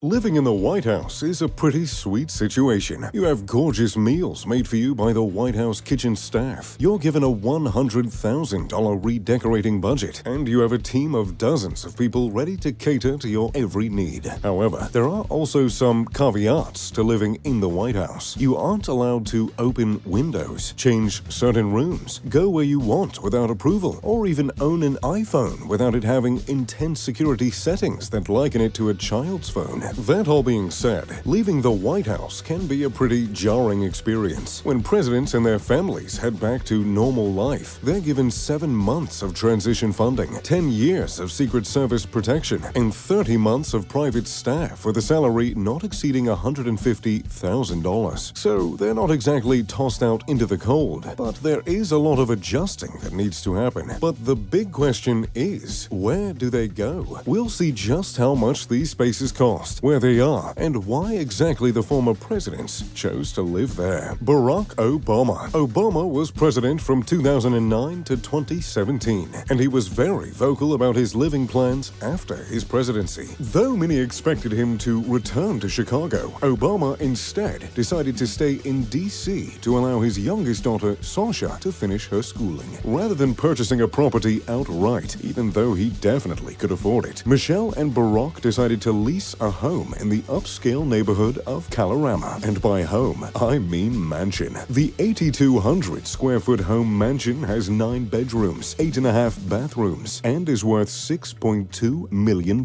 Living in the White House is a pretty sweet situation. You have gorgeous meals made for you by the White House kitchen staff. You're given a $100,000 redecorating budget, and you have a team of dozens of people ready to cater to your every need. However, there are also some caveats to living in the White House. You aren't allowed to open windows, change certain rooms, go where you want without approval, or even own an iPhone without it having intense security settings that liken it to a child's phone. That all being said, leaving the White House can be a pretty jarring experience. When presidents and their families head back to normal life, they're given 7 months of transition funding, 10 years of Secret Service protection, and 30 months of private staff with a salary not exceeding $150,000. So they're not exactly tossed out into the cold, but there is a lot of adjusting that needs to happen. But the big question is, where do they go? We'll see just how much these spaces cost, where they are, and why exactly the former presidents chose to live there. Barack Obama. Obama was president from 2009 to 2017, and he was very vocal about his living plans after his presidency. Though many expected him to return to Chicago, Obama instead decided to stay in D.C. to allow his youngest daughter, Sasha, to finish her schooling, rather than purchasing a property outright, even though he definitely could afford it. Michelle and Barack decided to lease a home in the upscale neighborhood of Kalorama. And by home, I mean mansion. The 8,200 square foot home mansion has 9 bedrooms, 8.5 bathrooms, and is worth $6.2 million.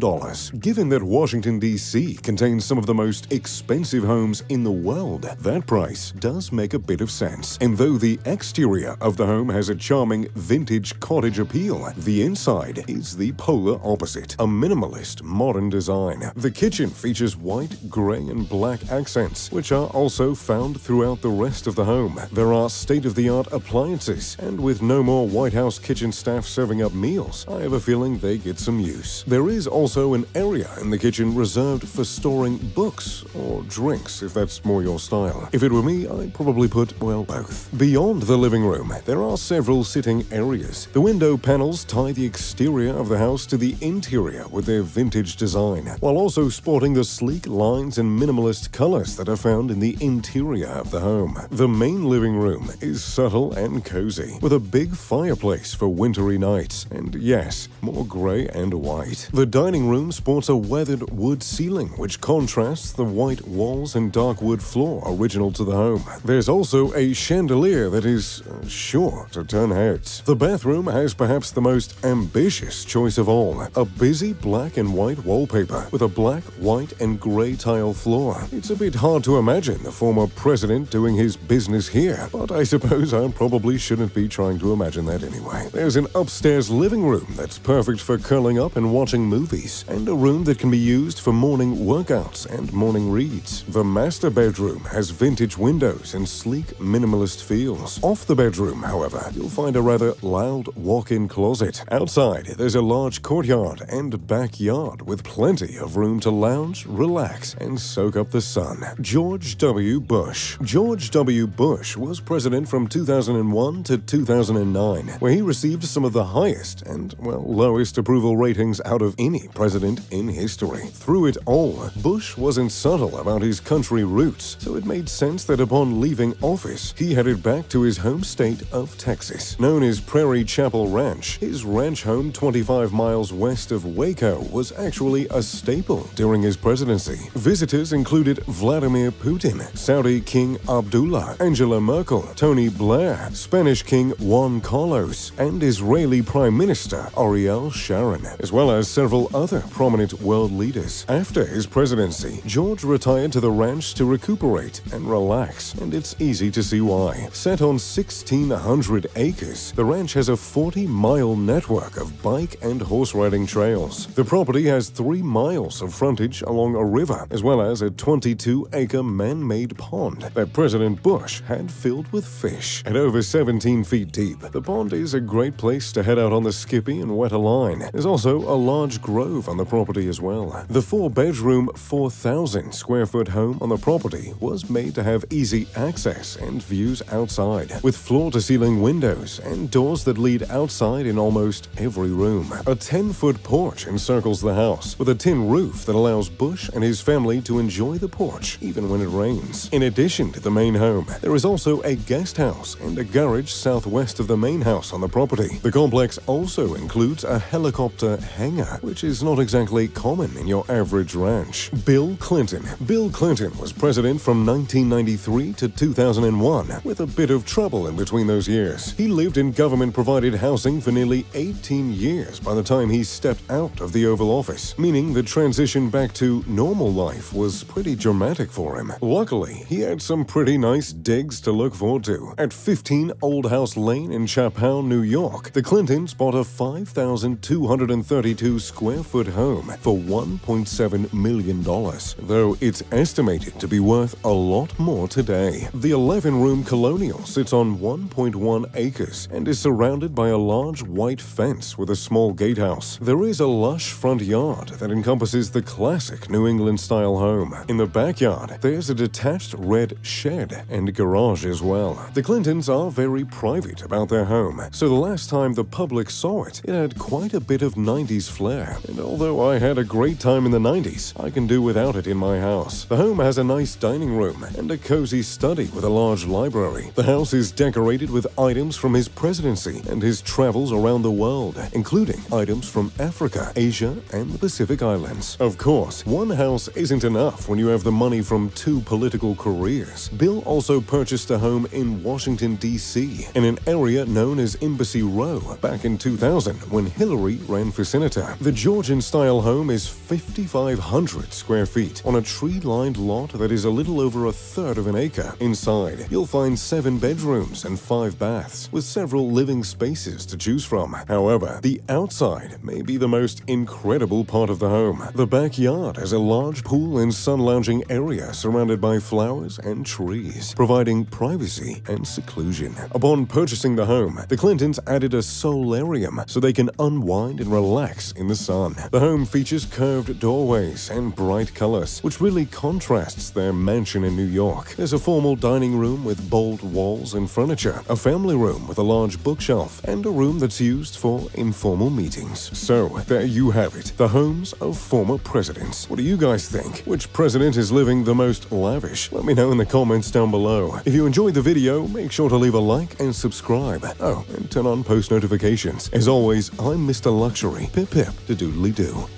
Given that Washington, D.C. contains some of the most expensive homes in the world, that price does make a bit of sense. And though the exterior of the home has a charming vintage cottage appeal, the inside is the polar opposite, a minimalist modern design. The kitchen features white, gray, and black accents, which are also found throughout the rest of the home. There are state-of-the-art appliances, and with no more White House kitchen staff serving up meals, I have a feeling they get some use. There is also an area in the kitchen reserved for storing books or drinks, if that's more your style. If it were me, I'd probably put, well, both. Beyond the living room, there are several sitting areas. The window panels tie the exterior of the house to the interior with their vintage design, while also sporting the sleek lines and minimalist colors that are found in the interior of the home. The main living room is subtle and cozy, with a big fireplace for wintry nights, and yes, more gray and white. The dining room sports a weathered wood ceiling, which contrasts the white walls and dark wood floor original to the home. There's also a chandelier that is sure to turn heads. The bathroom has perhaps the most ambitious choice of all, a busy black and white wallpaper with a black, white, and gray tile floor. It's a bit hard to imagine the former president doing his business here, but I suppose I probably shouldn't be trying to imagine that anyway. There's an upstairs living room that's perfect for curling up and watching movies, and a room that can be used for morning workouts and morning reads. The master bedroom has vintage windows and sleek minimalist feels. Off the bedroom, however, you'll find a rather loud walk-in closet. Outside, there's a large courtyard and backyard with plenty of room to lounge, relax, and soak up the sun. George W. Bush. George W. Bush was president from 2001 to 2009, where he received some of the highest and, well, lowest approval ratings out of any president in history. Through it all, Bush wasn't subtle about his country roots, so it made sense that upon leaving office, he headed back to his home state of Texas. Known as Prairie Chapel Ranch, his ranch home 25 miles west of Waco was actually a staple during his presidency. Visitors included Vladimir Putin, Saudi King Abdullah, Angela Merkel, Tony Blair, Spanish King Juan Carlos, and Israeli Prime Minister Ariel Sharon, as well as several other prominent world leaders. After his presidency, George retired to the ranch to recuperate and relax, and it's easy to see why. Set on 1,600 acres, the ranch has a 40-mile network of bike and horse riding trails. The property has 3 miles of frontage along a river, as well as a 22-acre man-made pond that President Bush had filled with fish. At over 17 feet deep, the pond is a great place to head out on the skippy and wet a line. There's also a large grove on the property as well. The 4-bedroom, 4,000 square foot home on the property was made to have easy access and views outside, with floor-to-ceiling windows and doors that lead outside in almost every room. A 10-foot porch encircles the house, with a tin roof that allows allows Bush and his family to enjoy the porch even when it rains. In addition to the main home, there is also a guest house and a garage southwest of the main house on the property. The complex also includes a helicopter hangar, which is not exactly common in your average ranch. Bill Clinton. Bill Clinton was president from 1993 to 2001, with a bit of trouble in between those years. He lived in government-provided housing for nearly 18 years by the time he stepped out of the Oval Office, meaning the transition back to normal life was pretty dramatic for him. Luckily, he had some pretty nice digs to look forward to. At 15 Old House Lane in Chappaqua, New York, the Clintons bought a 5,232 square foot home for $1.7 million, though it's estimated to be worth a lot more today. The 11-room colonial sits on 1.1 acres and is surrounded by a large white fence with a small gatehouse. There is a lush front yard that encompasses the classic New England-style home. In the backyard, there's a detached red shed and garage as well. The Clintons are very private about their home, so the last time the public saw it, it had quite a bit of 90s flair. And although I had a great time in the 90s, I can do without it in my house. The home has a nice dining room and a cozy study with a large library. The house is decorated with items from his presidency and his travels around the world, including items from Africa, Asia, and the Pacific Islands. Of course, one house isn't enough when you have the money from 2 political careers. Bill also purchased a home in Washington, D.C., in an area known as Embassy Row, back in 2000 when Hillary ran for senator. The Georgian-style home is 5,500 square feet on a tree-lined lot that is a little over a third of an acre. Inside, you'll find 7 bedrooms and 5 baths, with several living spaces to choose from. However, the outside may be the most incredible part of the home. The backyard has a large pool and sun-lounging area surrounded by flowers and trees, providing privacy and seclusion. Upon purchasing the home, the Clintons added a solarium so they can unwind and relax in the sun. The home features curved doorways and bright colors, which really contrasts their mansion in New York. There's a formal dining room with bold walls and furniture, a family room with a large bookshelf, and a room that's used for informal meetings. So, there you have it, the homes of former presidents. What do you guys think? Which president is living the most lavish? Let me know in the comments down below. If you enjoyed the video, make sure to leave a like and subscribe. Oh, and turn on post notifications. As always, I'm Mr. Luxury. Pip pip to doodly doo.